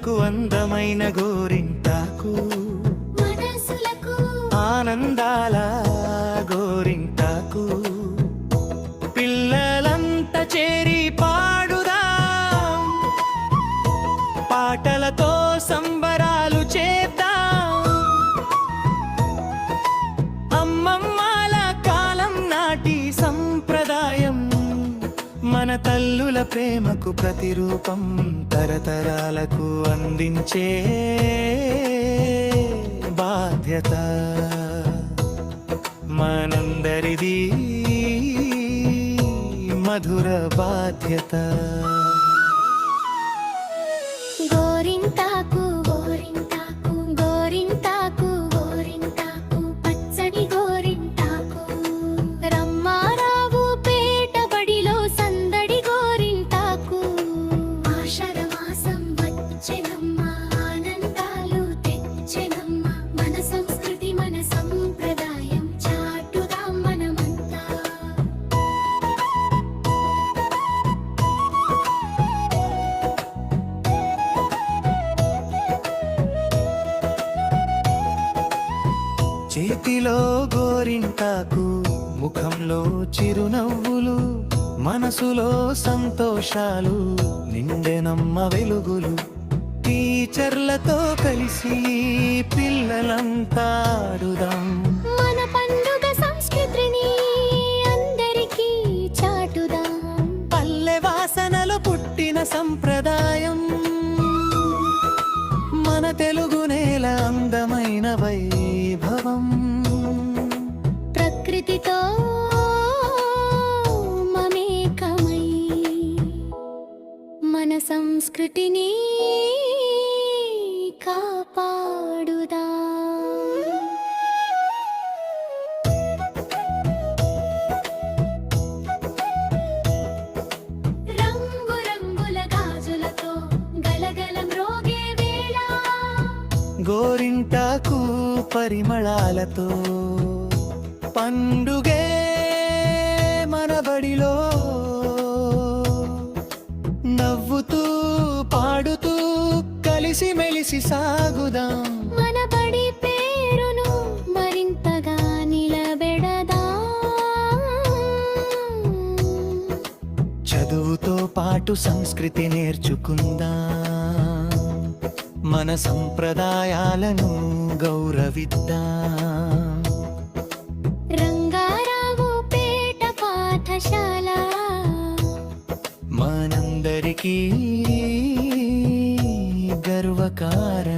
మనసులకు అందమైన గోరింటాకు, మనసులకు ఆనందాల గోరింటాకు. పిల్లలంతా చేరి పాడుదాం, పాటలతో సంబరాలు చేద్దాం. అమ్మమ్మల కాలం నాటి సంప్రదాయం, మన తల్లుల ప్రేమకు ప్రతిరూపం, తరతరాలకు అందించే బాధ్యత మనందరిది, మధుర బాధ్యత. గోరింటాకు గోరింటాకు గోరింటాకు గోరింటాకు పచ్చని గోరింటాకు. రమ్మారావు పేట బడిలో సందడి గోరింటాకు. ఆషాఢ మాసం వచ్చెనమ్మ, ఆనందాలు తెచ్చెనమ్మ. మన సంస్కృతి మన సంప్రదాయం చాటుదాం మనమంతా. చేతిలో గోరింటాకు, ముఖంలో చిరునవ్వులు, మనసులో సంతోషాలు, నిండెనమ్మ వెలుగులు. టీచర్లతో కలిసి పిల్లలంతా ఆడుదాం, మన పండుగ సంస్కృతిని అందరికీ చాటుదాం. పల్లె వాసనలో పుట్టిన సంప్రదాయం, మన తెలుగు నేల అందమైన వైభవం. ప్రకృతితో మమేకమై మన సంస్కృతిని కాపాడుదాం. రంగు రంగుల గాజులతో గలగల మ్రోగే వేళ, గోరింటాకు పరిమళాలతో పండుగే మన బడిలో. నవ్వుతూ పాడుతూ కలిసి మెలిసి సాగుదాం, మన బడి పేరును మరింతగా నిలబెడదాం. చదువుతో పాటు సంస్కృతి నేర్చుకుందాం, మన సంప్రదాయాలను గౌరవిద్దాం. రంగారావు పేట పాఠశాల మనందరికీ గర్వకారణం.